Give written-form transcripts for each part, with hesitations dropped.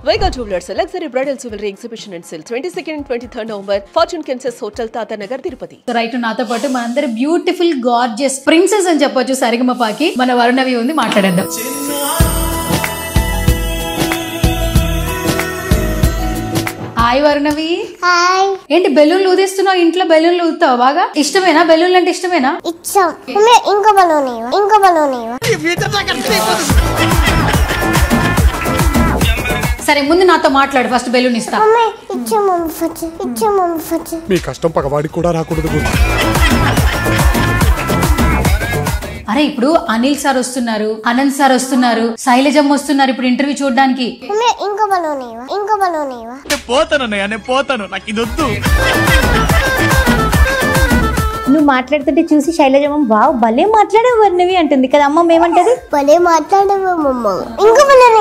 Vega Jewelers, a luxury bridal jewelry exhibition and sale 22nd and 23rd November, Fortune Kansas Hotel, Tata Nagar, Tirupati. Right నాతో పాటు మనందరి beautiful gorgeous princess అని చెప్పొచ్చు సరిగమపాకి మన వరుణవి ఉంది మాట్లాడేద్దాం. హాయ్ వరుణవి. హాయ్. ఏంటి బెలూన్లు ఊదిస్తున్నావు? ఇంట్లో బెలూన్లు ఊదుతావు బాగా? ఇష్టమేనా బెలూన్లు అంటే? ఇష్టమేనా? ఇష్టం. ఇంకో బలూన్ సరే ముందు నాతో మాట్లాడు, ఫస్ట్ బెలూన్ ఇస్తా. మీ కష్టం పగవాడికి కూడా రాకూడదు. అరే ఇప్పుడు అనిల్ సార్ వస్తున్నారు, అనంత్ సార్ వస్తున్నారు, శైలజమ్మ వస్తున్నారు ఇప్పుడు ఇంటర్వ్యూ చూడడానికి. ఇంకో బలూన్ పోతాను నాకు ఇది వద్దు. నువ్వు మాట్లాడుతుంటే చూసి శైలజమ్మ వావ్ భలే మాట్లాడే వర్ణవి అంటుంది కదా. అమ్మ ఏమంటది? భలే మాట్లాడేవమ్మ. ఇంకో బలూన్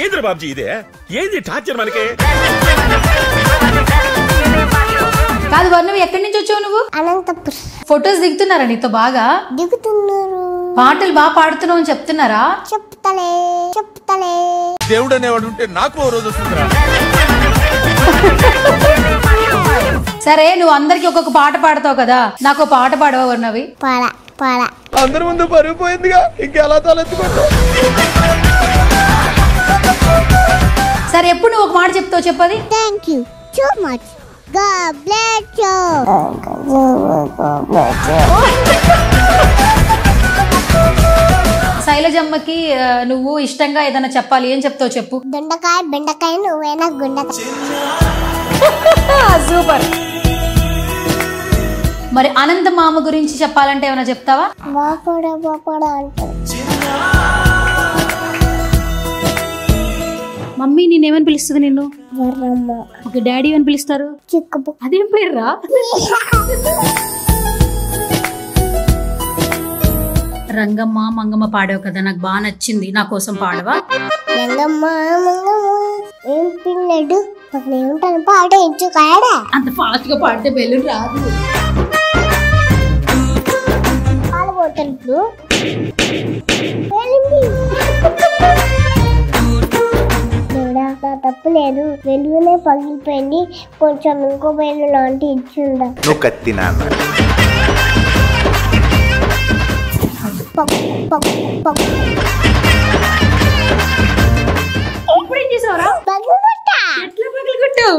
ఏంద్ర బాబ్జీ ఇదే? ఏంది టార్చర్ మనకి? కాదు వర్ణవి, ఎక్కడి నుంచి వచ్చావు నువ్వు? అనంతపురం. ఫొటోస్ దిగుతున్నారా నీతో? బాగా దిగుతున్నారు. పాటలు బాగా పాడుతున్నావు అని చెప్తున్నారా? చెప్తలే దేవుడు అనేవాడు ఉంటే నాకు ఓ రోజు వస్తుందిరా. సరే నువ్వు అందరికి ఒక్కొక్క పాట పాడతావు కదా, నాకు ఒక పాట పాడవా వర్ణవి? పాడా అందరి ముందు పరుగు పోయిందిగా, ఇంకెలా తలెత్తుకుంటా? సరే ఎప్పుడు నువ్వు ఒక మాట చెప్తావు చెప్పది? Thank you so much. God bless you. శైలజమ్మకి నువ్వు ఇష్టంగా ఏదైనా చెప్పాలి, ఏం చెప్తావు చెప్పు? దొండకాయ బెండకాయ నువ్వేనా గుండకాయ. సూపర్. మరి అనంత మామ గురించి చెప్పాలంటే ఏమైనా చెప్తావా? బాపడా అంటారు. మమ్మీ నేనేమని పిలుస్తుంది నిన్ను? ఓకే, డాడీ అని పిలుస్తారు. చిక్కుపు. అదేం పేర్రా? రంగమ్మ మంగమ్మ పాడావు కదా, నాకు బాగా నచ్చింది, నా కోసం పాడవా? రంగమ్మ ఏం పిల్లడు ఏముంటాను పాడించు కాడా. అంత ఫాస్ట్ గా పాడితే బెలూన్ రాదు. పాలబోతలు తప్పు లేదు, వెలుగునే పగిలిపోయింది, కొంచెం ఇంకో బెలూన్ లాంటి ఇచ్చిందా.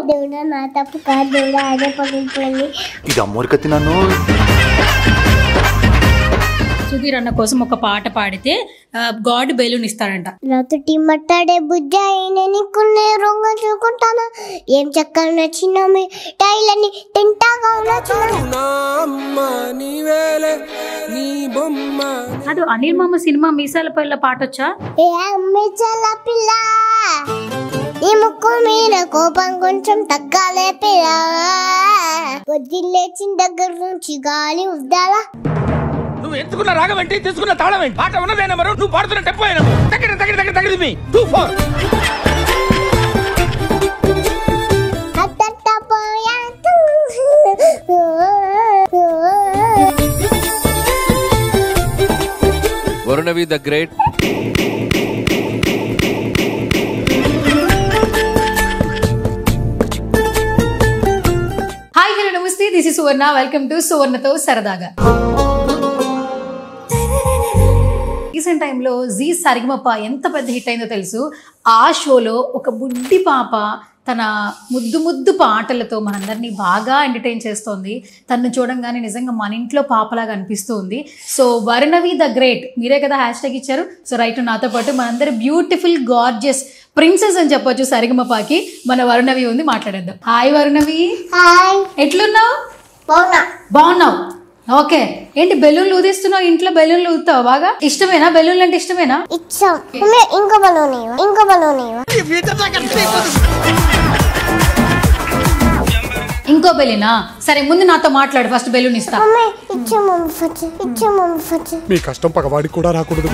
దేవుడా నా తప్పు కాదు, దేవుడా అదే పగిలిపోయింది. ఇది అమ్మోరు కత్తినాను. సుధీర్ అన్న కోసం ఒక పాట పాడితే గాడ్ బెలూన్ ఇస్తాడంట. నాతోటి మాట్లాడే బుజ్జ నీకున్నే రొంగ చూకుంటానా, ఏం చక్కగా నచ్చిన టైలని తింటాగా అది అనిల్ మామ సినిమా మీసాల పైల పాట వచ్చా? ఏ అమ్మిచల పిల్ల, ఈ ముక్కు మీద కోపం కొంచెం తగ్గాలే పిల్ల, పొద్దున్న లేచిన దగ్గర నుంచి గాలి ఉద్దాలా. నువ్వు ఎంచుకున్న రాగం ఏంటి, తీసుకున్న తాళం ఏంటి? పాట ఉన్నదే నెంబరు, నువ్వు పాడుతున్న టెంపో అయినా తగిలి మీ 2-4. Varunavi the great. Hi hello నమస్తే, this is Suvarna, welcome to సువర్ణతో సరదాగా. రీసెంట్ టైంలో జీ సరిగమప ఎంత పెద్ద హిట్ అయిందో తెలుసు. ఆ షోలో ఒక బుడ్డి పాప తన ముద్దు పాటలతో మనందరినీ బాగా ఎంటర్టైన్ చేస్తోంది. తను చూడంగానే నిజంగా మన ఇంట్లో పాపలాగా అనిపిస్తూ ఉంది. సో వరుణవి ద గ్రేట్, మీరే కదా హ్యాష్ట్యాగ్ ఇచ్చారు. సో రైట్ నాతో పాటు మనందరి బ్యూటిఫుల్ గార్జియస్ ప్రిన్సెస్ అని చెప్పొచ్చు సరిగమపాకి మన వరుణవి ఉంది మాట్లాడేద్దాం. హాయ్ వరుణవి. హాయ్. ఎట్లున్నావు? బాగున్నావు. ఓకే, ఏంటి బెలూన్లు ఊదిస్తున్నావు? ఇంట్లో బెలూన్లు ఊదుతావు బాగా? ఇష్టమేనా బెలూన్లు అంటే? ఇష్టమేనా? ఇష్టం. ఇంకో బలూన్ ఇంకో బెలూనా? సరే ముందు నాతో మాట్లాడు, ఫస్ట్ బెలూన్ ఇస్తా. మీ కష్టం పగవాడికి కూడా రాకూడదు.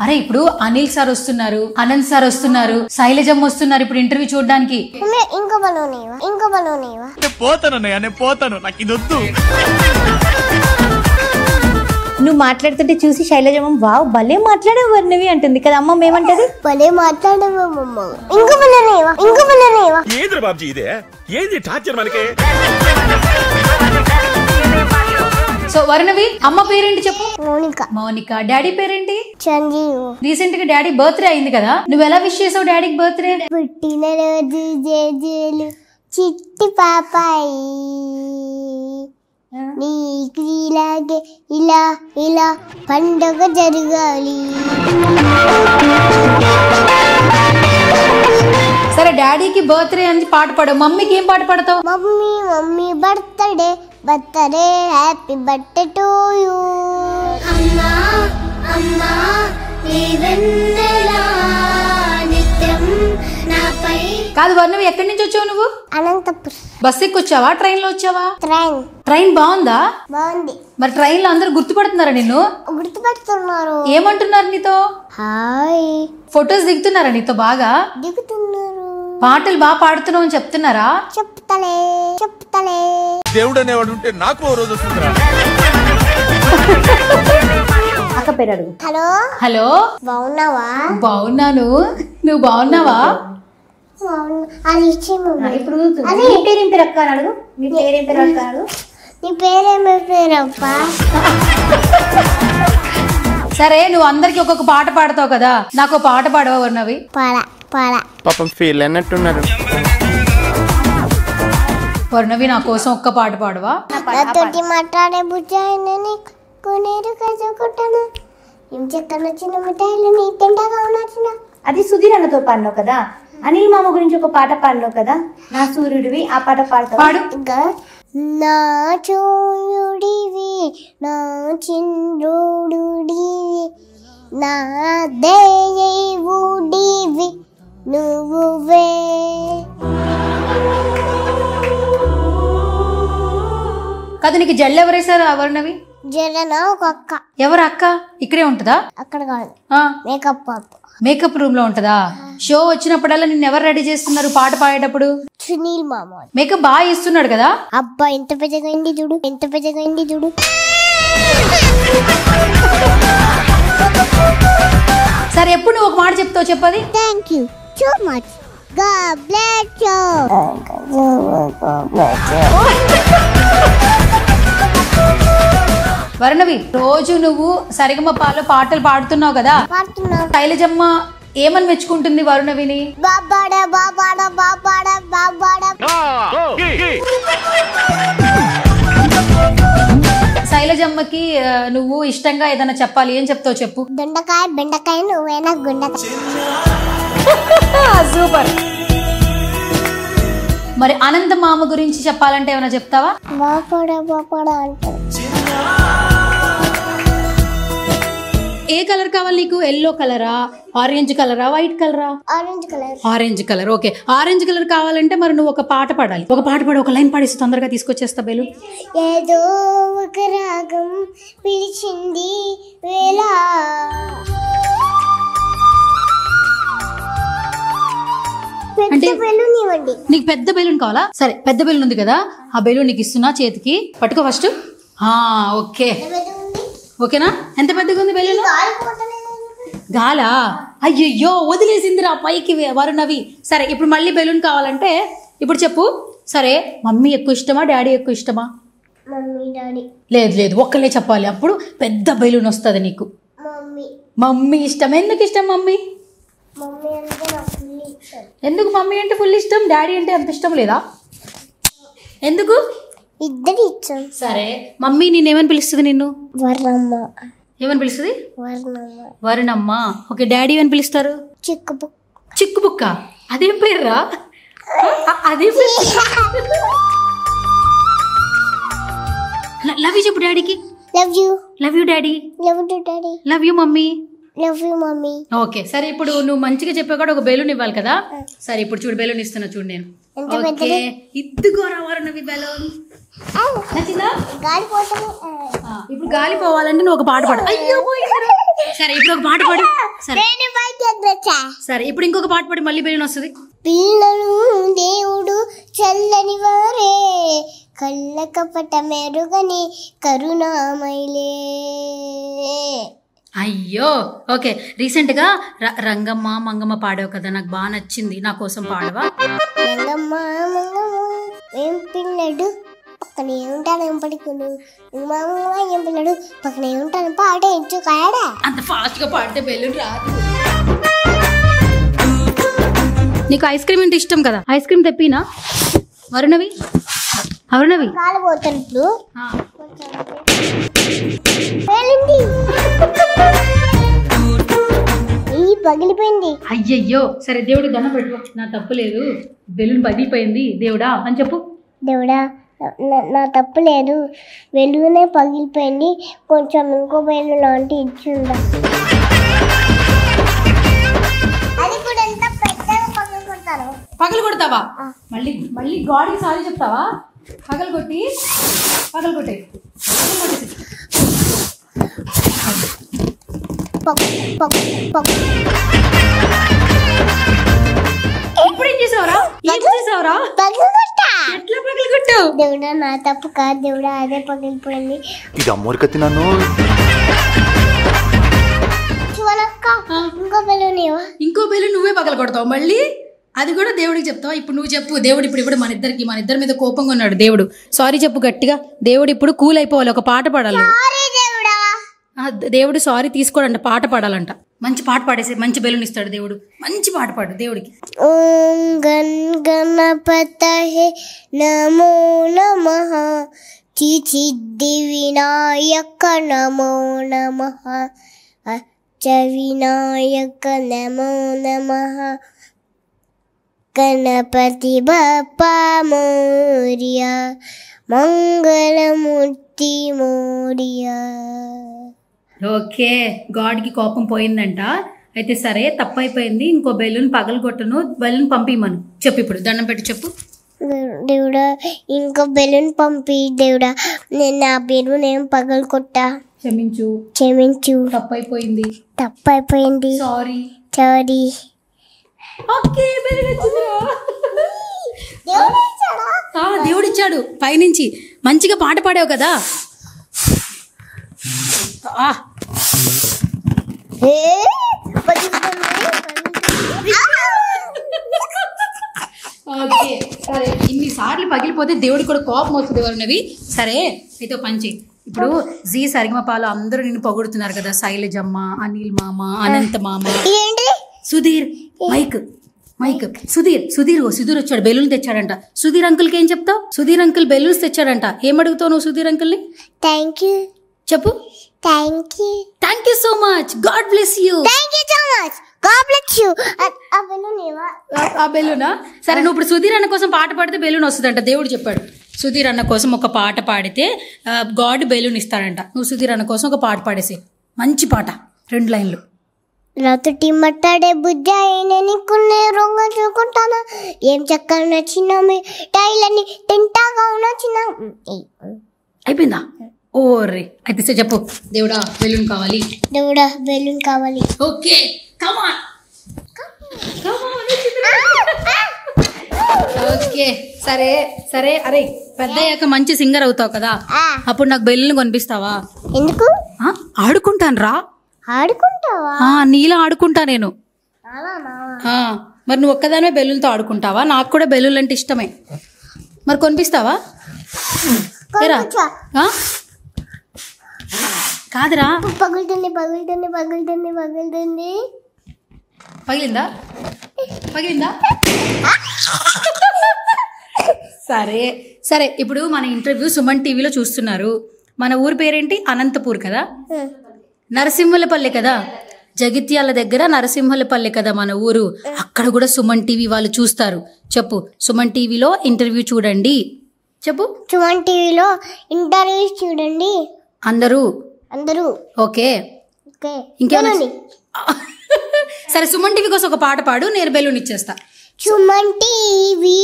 అరే ఇప్పుడు అనిల్ సార్ వస్తున్నారు, అనంత్ సార్ వస్తున్నారు, శైలజమ్మ వస్తున్నారు ఇప్పుడు ఇంటర్వ్యూ చూడడానికి. ఇంకో బలూన్ పోతాను నాకు ఇది వద్దు. నువ్వు మాట్లాడుతుంటే చూసి శైలజమ్మ వావ్ భలే మాట్లాడావు వర్ణవి అంటుంది కదా అమ్మ ఏమంటది భలే మాట్లాడమమ్మ ఇంక పిల్లనేవా ఏంద్ర బాబ్జీ ఇదే ఏంది టార్చర్ మనకి సో వర్ణవి అమ్మ పేరేంటి చెప్పు. మౌనిక. మౌనిక. డాడీ పేరేంటి? సంజీవ్. రీసెంట్ గా డాడీ బర్త్డే అయింది కదా, నువ్వు ఎలా విష్ చేసావు డాడీకి బర్త్డే? పుట్టిన రోజు జేజేలు చిట్టి పాపాయి నీకు ఇలాగే ఇలా ఇలా పండుగ జరగాలి. సరే డాడీకి బర్త్డే అని పాట పాడవు, మమ్మీకి ఏం పాట పాడతావు? Mummy mummy birthday happy birthday to you. అమ్మా అమ్మా నిత్యం నాపై. కాదు వర్ణవి, ఎక్కడి నుంచి వచ్చావు నువ్వు? అనంతపురం. బస్ ఎక్కి వచ్చావా, ట్రైన్ లో వచ్చావా? ట్రైన్ బాగుందా? బాగుంది. మరి ట్రైన్ లో అందరు గుర్తుపడుతున్నారా నిన్ను? గుర్తుపడుతున్నారు. ఏమంటున్నారు నీతో? హాయ్. ఫొటోస్ దిగుతున్నారా నీతో? బాగా దిగుతున్నారు. పాటలు బాగా పాడుతున్నావు అని చెప్తున్నారా? చెప్తలే దేవుడు అనేవాడు ఉంటే నాకు ఓ రోజు వస్తుందిరా. అక్క పేరు అడుగు. హలో హలో, బాగున్నావా? బాగున్నాను, నువ్వు బాగున్నావా? ఇప్పుడు నీ పేరేం పేరు అక్క అని అడుగు. నీ పేరేం పేరు అక్క అని అడుగు. నీ పేరేమో పేరప్పా? సరే, నువ్వు అందరికి ఒక్కొక్క పాట పాడతావు కదా, నాకు ఒక పాట పాడవా వర్ణవి? పాడా పాపం ఫీల్ అన్నట్టున్నారు. వర్ణవి నా కోసం ఒక్క పాట పాడవా? నాతోటి మాట్లాడే బుజ్జాయినని కొనేరు కజుకుంటాను. ఏం చెక్కన చిన్న మిఠాయిలు నీ తింటగా నచ్చిన. అది సుధీర్ అన్నతో పాడినావు కదా, అనిల్ మామ గురించి ఒక పాట పాడినావు కదా, నా సూర్యుడివి, ఆ పాట పాడతావు? పాడు. నా చూయుడివి నా చంద్రుడివి నా దేవుడివి నువ్వే. కాదు, నీకు జల్లు ఎవరేసారు వర్ణవి? జరనా ఒక అక్క. ఎవరు అక్క? ఇక్కడే ఉంటదా? అక్కడ కాదు, ఆ, మేకప్ పాప. మేకప్ రూమ్ లో ఉంటదా? షో వచ్చినప్పుడల్లా నిన్ను ఎవరు రెడీ చేస్తున్నారు పాట పాడేటప్పుడు? సునీల్ మామ. మేకప్ బాగా ఇస్తున్నాడు కదా. అబ్బా ఎంత పెద్దగా అయింది చూడు. సరే, ఎప్పుడు నువ్వు ఒక మాట చెప్తావు, చెప్పది. Thank you so much. God bless you. Varnavi, రోజు నువ్వు సరిగమపాలో పాటలు పాడుతున్నావు కదా, పాడుతున్నా. శైలజమ్మ ఏమని మెచ్చుకుంటుంది వరుణవిని? బాబాడా. శైలజమ్మకి నువ్వు ఇష్టంగా ఏదైనా చెప్పాలి, ఏం చెప్తావు చెప్పు. బెండకాయ నువ్వేనా గుండకాయ. సూపర్. మరి అనంత మామ గురించి చెప్పాలంటే ఏమైనా చెప్తావా? బాపాడా అంటారు. ఏ కలర్ కావాలి నీకు? ఎల్లో కలరా, ఆరెంజ్ కలరా, వైట్ కలరా? Orange colour. Okay, orange colour కావాలంటే మరి నువ్వు ఒక పాట పాడాలి. ఒక పాట పాడి, ఒక లైన్ పాడేసి తొందరగా తీసుకొచ్చేస్తా బేలు. ఏదో ఒక రాగం పిలిచింది వేళ. అంటే బెలూన్ ఇవ్వండి. నీకు పెద్ద బెలూన్ కావాలా? సరే, పెద్ద బెలూన్ ఉంది కదా, ఆ బెలూన్ నీకు ఇస్తున్నా, చేతికి పట్టుకో ఫస్ట్. ఓకే, ఓకేనా? ఎంత పెద్దగా ఉంది బెలూన్? గాలా? అయ్యయ్యో, వదిలేసిందిరా పైకి వరుణవి. సరే, ఇప్పుడు మళ్ళీ బెలూన్ కావాలంటే ఇప్పుడు చెప్పు. సరే, మమ్మీ ఎక్కువ ఇష్టమా, డాడీ ఎక్కువ ఇష్టమా? లేదు, ఒక్కలే చెప్పాలి, అప్పుడు పెద్ద బెలూన్ వస్తుంది నీకు. మమ్మీ ఇష్టం. ఎందుకు ఇష్టం మమ్మీ? ఎందుకు మమ్మీ అంటే ఫుల్ ఇష్టం, డాడీ అంటే అంత ఇష్టం లేదా? ఎందుకు? ఇద్దరు ఇష్టం. సరే, మమ్మీ నేనేమని పిలుస్తుంది నిన్ను? వర్ణమ్మ. ఏమని పిలుస్తుంది? వరుణమ్మ. ఓకే, డాడీ ఏమని పిలుస్తారు? చిక్కుబుక్క. అదేం పేర్రా? అదే లవ్ యూ చెప్పు డాడీకి. Love you daddy. Love you mummy. Okay, సరే, ఇప్పుడు నువ్వు మంచిగా చెప్పావు కూడా ఒక బెలూన్ ఇవ్వాలి కదా. సరే, ఇప్పుడు చూడు, బెలూన్ ఇస్తున్నా చూడు నేను. ఎంత ఓకే పెద్దది ఇద్దుకోరా వరుణవి బెలూన్ నచ్చిందా గాలి పోతాను ఇప్పుడు గాలి పోవాలంటే నువ్వు ఒక పాట పాడు అయ్యో పోయిందిరా. సరే ఇప్పుడు ఒక పాట పాడు సరే నేను పైకి ఎగ్గొచ్చా సరే ఇప్పుడు ఇంకొక పాట పాడి మళ్ళీ బెలూన్ వస్తుంది పిల్లలు దేవుడు చల్లని వారే కళ్ళ కపట మెరుగని కరుణామైలే అయ్యో ఓకే రీసెంట్గా రంగమ్మ మంగమ్మ పాడావు కదా నాకు బాగా నచ్చింది నా కోసం పాడవా రంగమ్మ మంగమ్మ ఏం పిల్లడు పక్కనే ఉంటాను ఏం పడుకును ఏం పిల్లడు పక్కనే ఉంటాను పాట ఎంచు కాడా అంత ఫాస్ట్ గా పాడితే బెలూన్ రాదు నీకు ఐస్ క్రీమ్ అంటే ఇష్టం కదా ఐస్ క్రీమ్ తెప్పినా వరుణవి కాలు పోతాను ఇప్పుడు పగిలిపోయింది అయ్యయ్యో సరే దేవుడు దండం పెట్టుకో నా తప్పు లేదు బెలూన్ పగిలిపోయింది దేవుడా అని చెప్పు దేవుడా నా తప్పు లేదు వెలుగునే పగిలిపోయింది కొంచెం ఇంకో బెలూన్ లాంటి ఇచ్చిందా అది కూడా ఎంత పెద్దగా పగలగొడతాను పగలు కొడతావా మళ్ళీ మళ్ళీ గాడికి సారీ చెప్తావా పగలు కొట్టి ఇప్పుడు ఏం చేసావురా ఎట్లా పగలు కొట్టావు దేవుడా నా తప్పు కాదు దేవుడా అదే పగిలిపోయింది ఇది అమ్మోరికత్తి నన్ను ఇంకో బెలూన్ నువ్వే పగలు కొడతావు మళ్ళీ అది కూడా దేవుడికి చెప్తావా ఇప్పుడు నువ్వు చెప్పు దేవుడు ఇప్పుడు మన ఇద్దరి మీద కోపంగా ఉన్నాడు దేవుడు సారీ చెప్పు గట్టిగా దేవుడు ఇప్పుడు కూల్ అయిపోవాలి ఒక పాట పాడాలి దేవుడు సారీ తీసుకోడంట పాట పాడాలంట మంచి పాట పాడేసి మంచి బెలూన్ ఇస్తాడు దేవుడు మంచి పాట పాడు దేవుడికి ఓం గన్ గణపతయే నమో నమః చిచిద్ది వినాయక నమో నమః అచ్చ వినాయక నమో నమః గణపతి బప్పా మోరియా మంగళమూర్తి మోరియా ఓకే గాడ్కి కోపం పోయిందంట అయితే సరే తప్పైపోయింది ఇంకో బెలూన్ పగలగొట్టను బెలూన్ పంపిమను చెప్పు ఇప్పుడు దండం పెట్టి చెప్పు దేవుడా ఇంకో బెలూన్ పంపి దేవుడా నేను నా బెలూన్ ఏం పగలగొట్టా క్షమించు తప్పైపోయింది సారీ ఓకే దేవుడు ఇచ్చాడు పైనుంచి మంచిగా పాట పాడావు కదా ఓకే సరే ఇన్నిసార్లు పగిలిపోతే దేవుడికి కూడా కోపం వస్తుంది వరుణవి సరే అయితే పంచి ఇప్పుడు జీ సరిగమపాలు అందరూ నిన్ను పొగుడుతున్నారు కదా శైలజమ్మ అనిల్ మామ అనంత మామ సుధీర్ మైక్ సుధీర్ వచ్చాడు బెలూన్ తెచ్చాడంట సుధీర్ అంకుల్కి ఏం చెప్తావు సుధీర్ అంకుల్ బెలూన్స్ తెచ్చాడంట ఏం అడుగుతావు నువ్వు సుధీర్ అంకుల్ని థ్యాంక్ యూ చెప్పు thank you so much God bless you ఆ బెలూనా సరే నువ్వు ఇప్పుడు సుధీర్ అన్న కోసం పాట పాడితే బెలూన్ వస్తుందంట దేవుడు చెప్పాడు సుధీర్ అన్న కోసం ఒక పాట పాడితే గాడ్ బెలూన్ ఇస్తాడంట నువ్వు సుధీర్ అన్న కోసం ఒక పాట పాడేసి మంచి పాట 2 లైన్లు రాత్రి మట్టాడే బుజ్జ నీకున్నే రొంగ చూకుంటానా ఏం చక్కగా నచ్చిన టైలని తింటాగా నచ్చిన అయిపోయిందా ఓరే అయితే చెప్పు దేవుడా బెలూన్ కావాలి ఓకే కమాన్ ఓకే సరే అరే పెద్ద అయ్యాక మంచి సింగర్ అవుతావు కదా అప్పుడు నాకు బెలూన్ కొనిపిస్తావా ఎందుకు ఆడుకుంటాను రా ఆడుకుంటావా నీలా ఆడుకుంటా నేను మరి నువ్వు ఒక్కదానే బెలూన్తో ఆడుకుంటావా నాకు కూడా బెలూన్ అంటే ఇష్టమే మరి కొనిపిస్తావా కాదురా పగులుతుంది పగిలిందా సరే ఇప్పుడు మన ఇంటర్వ్యూ సుమన్ టీవీలో చూస్తున్నారు మన ఊరి పేరేంటి అనంతపూర్ కదా నరసింహులపల్లి కదా జగిత్యాల దగ్గర నరసింహులపల్లి కదా మన ఊరు అక్కడ కూడా సుమన్ టీవీ వాళ్ళు చూస్తారు చెప్పు సుమన్ టీవీలో ఇంటర్వ్యూ చూడండి చెప్పు సుమన్ టీవీలో ఇంటర్వ్యూ చూడండి అందరూ ఓకే ఇంకేమైనా సరే సుమన్ టీవీ కోసం ఒక పాట పాడు నేను బెలూన్ ఇచ్చేస్తా సుమన్ టీవీ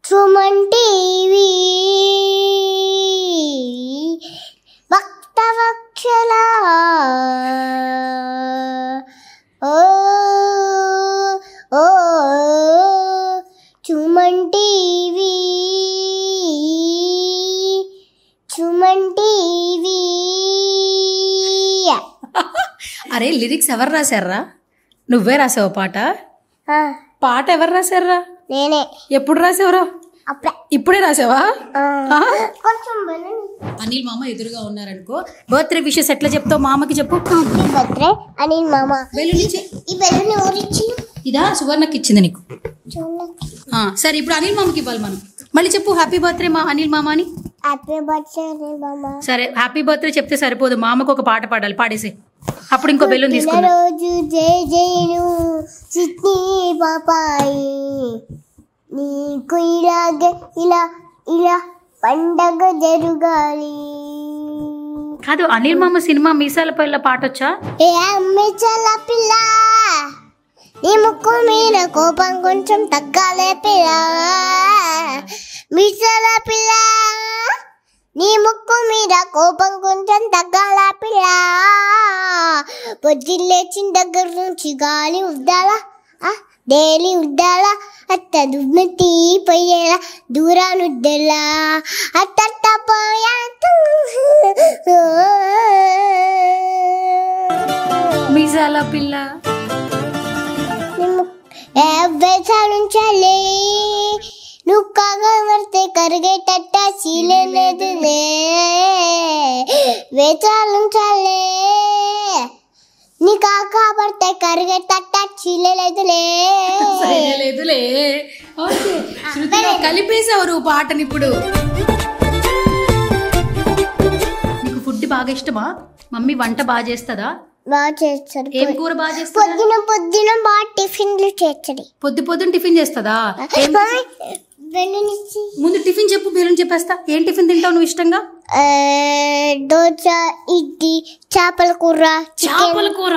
సుమన్ టీవీ భక్తవత్సల ఓ ఓ సుమన్ టీవీ సుమన్ టీవీ. అరే లిరిక్స్ ఎవరు రాశారా? నువ్వే రాసావు పాట? ఆ, పాట ఎవరు రాశారా? నేనే. ఎప్పుడు రాసావురా? అప్పుడే. ఇప్పుడే రాసావా? ఆ, కొంచెం బెలూన్. అనిల్ మామ ఎదురుగా ఉన్నారనుకో, బర్త్డే విషెస్ ఎట్లా చెప్తావు మామకి చెప్పు. హ్యాపీ బర్త్డే అనిల్ మామ. బెలూన్ ఇచ్చే. ఈ బెలూన్ ఎవరు ఇచ్చింది? ఇదా సువర్ణకి ఇచ్చింది నీకు. చూడండి. సరే ఇప్పుడు అనిల్ మామకి ఇవ్వాలి మనం. మళ్ళీ చెప్పు హ్యాపీ బర్త్డే మా అనిల్ మామ అని. హ్యాపీ బర్త్డే అనిల్ మామ. సరే హ్యాపీ బర్త్డే చెప్తే సరిపోదు, మామకు ఒక పాట పాడాలి, పాడేసి అప్పుడు ఇంకో బెలూన్ తీసుకున్నా. రోజు జై జైను చిట్టి పాపాయి నీకు ఇలాగే ఇలా ఇలా పండగ జరుగాలి. కాదు అనిల్ మామ సినిమా మీసాల పైల పాట వచ్చా? ఏ అమ్మిచల పిల్ల నీ ముక్కు మీద కోపం కొంచెం తగ్గాలే పిల్ల. మిచల పిల్ల నీ ముక్కు మీద కోపం కొంచెం తగ్గాల పిల్ల. పొద్దున్న లేచిన దగ్గర నుంచి గాలి ఉద్దాలా డైలీ ఉద్దాలా అత్త దుమ్మెత్తి పోయేలా దూరానుద్దెలా అత్త పోయా మీసాల పిల్ల వేసాలుంచాలే నువ్వు కాగబడితే కరిగేటట్ట చీలేదులే. వేసాలుంచాలే నీ కాకబడితే కరిగేటట్ట చీలేదులే. లేదులే. కలిపేసావు నువ్వు పాటని. ఇప్పుడు నీకు ఫుడ్ బాగా ఇష్టమా? మమ్మీ వంట బాగా చేస్తుందా? బాగా చేస్తారు. ఏం కూర బాగా చేస్తుంది? పొద్దున పొద్దున బాగా టిఫిన్లు చేస్తుంది. పొద్దున టిఫిన్ చేస్తుందా? ముందు టిఫిన్ చెప్పు, బెలూన్ చెప్పేస్తా. ఏం టిఫిన్ తింటావు నువ్వు ఇష్టంగా? దోశ, ఇడ్లీ, చేపల కూర. చేపల కూర.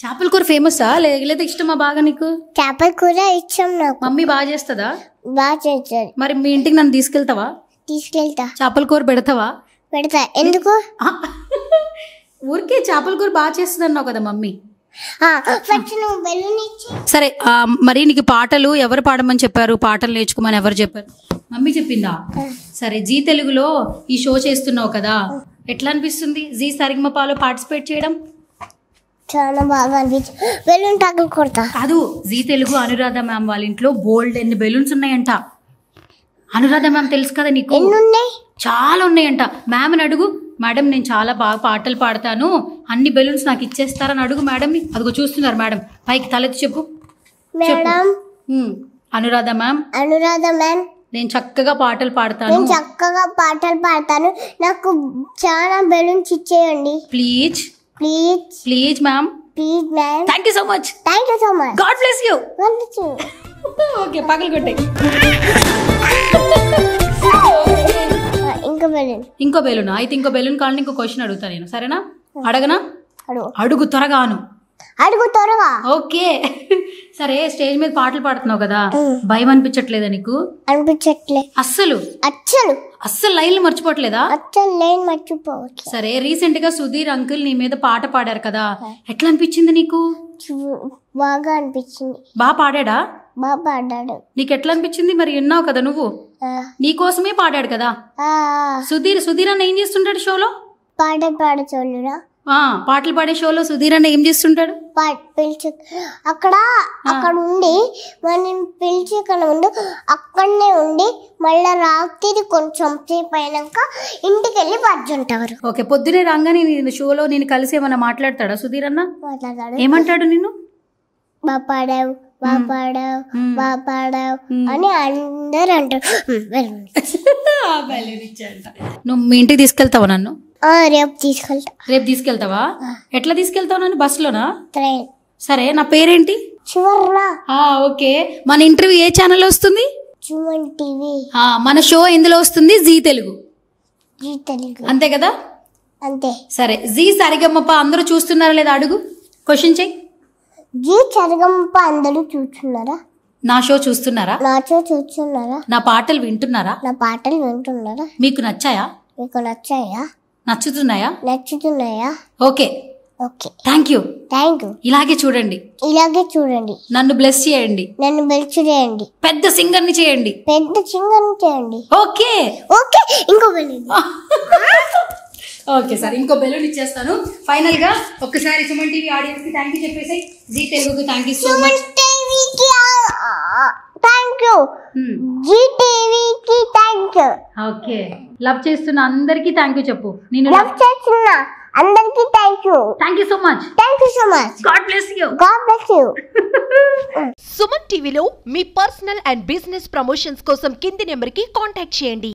చేపల కూర ఫేమసా లేదా ఇష్టమా బాగా నీకు? చేపల కూర ఇష్టం నాకు. మమ్మీ బాగా చేస్తుందా? బాగా చేస్తారు. మరి మీ ఇంటికి నన్ను తీసుకెళ్తావా? తీసుకెళ్తా. చేపల కూర పెడతావా? పెడతా. ఎందుకు? ఊరికే చేపల కూర బాగా చేస్తుంది అన్నావు కదా మమ్మీ. సరే మరి నీకు పాటలు ఎవరు పాడమని చెప్పారు? పాటలు నేర్చుకోమని ఎవరు చెప్పారు? మమ్మీ చెప్పిందా? సరే జీ తెలుగులో ఈ షో చేస్తున్నావు కదా, ఎట్లా అనిపిస్తుంది జీ సరిగమపాలో పార్టిసిపేట్ చేయడం? చాలా బాగా అనిపించింది. బెలూన్ టాకులు కొడతా. కాదు, జీ తెలుగు అనురాధ మ్యామ్ వాళ్ళ ఇంట్లో బోల్డ్ ఎన్ని బెలూన్స్ ఉన్నాయంట. అనురాధ మ్యామ్ తెలుసు కదా నీకు? ఎన్ని ఉన్నాయి? చాలా ఉన్నాయంట. మ్యామ్ని అడుగు, మేడం నేను చాలా బాగా పాటలు పాడతాను, అన్ని బెలూన్స్ నాకు ఇచ్చేస్తారని అడుగు మేడంని. అదిగో చూస్తున్నారు మేడం, పైకి తలెత్తి చెప్పు. Madam Anuradha ma'am, Anuradha ma'am నేను చక్కగా పాటలు పాడతాను. నేను చక్కగా పాటలు పాడతాను, నాకు చాలా బెలూన్స్ ఇచ్చేయండి please. Please please ma'am. Please ma'am. Thank you so much. Thank you so much. God bless you. Okay పగలు కొట్టే. ఇంకో బెలూన్ అయితే ఇంకో బెలూన్ కావాలని ఇంకో క్వశ్చన్ అడుగుతా నేను, సరేనా? అడగనా? అడుగు త్వరగాను. అడుగు త్వరగా. ఓకే సరే, స్టేజ్ మీద పాటలు పాడుతున్నావు కదా, భయం అనిపించట్లేదా నీకు? అనిపించట్లే అస్సలు. అస్సలు లైన్లు మర్చిపోవట్లేదా? లైన్ మర్చిపోవచ్చు. సరే, రీసెంట్ గా సుధీర్ అంకుల్ నీ మీద పాట పాడారు కదా, ఎట్లా అనిపించింది నీకు? బాగా అనిపించింది. బాగా పాడా? బాగా పాడాడు. నీకు ఎట్లా అనిపించింది? మరి విన్నావు కదా నువ్వు, నీకోసమే పాడాడు కదా సుధీర్ అన్న. ఏం చేస్తుంటాడు షోలో? పాటలు పాడుతుండరా? పాటలు పాడే షోలో సుధీర్ అన్న ఏం చేస్తుంటాడు? పిలిచి అక్కడ ఉండి మనం పిలిచి ముందు అక్కడనే ఉండి మళ్ళీ రాత్రి కొంచెం సేపు అయినాక ఇంటికి వెళ్ళి పడుతుంటారు. ఓకే, పొద్దునే రాగానే నేను షోలో నేను కలిసి ఏమన్నా మాట్లాడతాడా సుధీర్ అన్న? మాట్లాడతాడు. ఏమంటాడు నిన్ను? బాగా పాడావు, బాగా పాడావు, బాగా పాడావు అని అందరు అంటారు. నువ్వు మీ ఇంటికి తీసుకెళ్తావా నన్ను? రేపు తీసుకెళ్తా. రేపు తీసుకెళ్తావా? ఎట్లా తీసుకెళ్తావు నన్ను? బస్సులోనా? ట్రైన్. సరే, నా పేరేంటి? సువర్ణ. ఓకే, మన ఇంటర్వ్యూ ఏ ఛానల్ వస్తుంది? సుమన్ టీవీ. మన షో ఎందులో వస్తుంది? జీ తెలుగు. జీ తెలుగు. అంతే కదా? అంతే. సరే, జీ సరిగమప అందరూ చూస్తున్నారా లేదా అడుగు, క్వశ్చన్ చెయ్యి. జీ సరిగమప అందరూ చూస్తున్నారా? నా షో చూస్తున్నారా? నా షో చూస్తున్నారా? నా పాటలు వింటున్నారా? నా పాటలు వింటున్నారా? మీకు నచ్చాయా? మీకు నచ్చాయా? నచ్చుతున్నాయా? నచ్చుతున్నాయా? Okay, okay, thank you. Thank you. ఇలాగే చూడండి, ఇలాగే చూడండి. నన్ను బ్లెస్ చేయండి, నన్ను బెల్చు చేయండి, పెద్ద సింగర్ని చేయండి. పెద్ద చింగని చేయండి. ఓకే ఓకే, ఇంకో వెళ్ళండి. ఓకే సార్, ఇంకో బెలూన్ ఇచ్చేస్తాను. ఫైనల్ గా ఒక్కసారి సుమన్ టీవీ ఆడియన్స్ కి థ్యాంక్ యూ చెప్పేసి, జీ తెలుగుకి థ్యాంక్ యూ సో మచ్. టీవీకి థ్యాంక్ యూ, జీ టీవీకి థ్యాంక్ యూ. ఓకే, లవ్ చేస్తున్న అందరికీ థ్యాంక్ యూ చెప్పు. నేను లవ్ చేస్తున్న అందరికీ thank you. Thank you so much. Thank you so much. God bless you. God bless you. Suman టీవీలో మీ పర్సనల్ అండ్ బిజినెస్ ప్రమోషన్స్ కోసం కింది నెంబర్కి కాంటాక్ట్ చేయండి.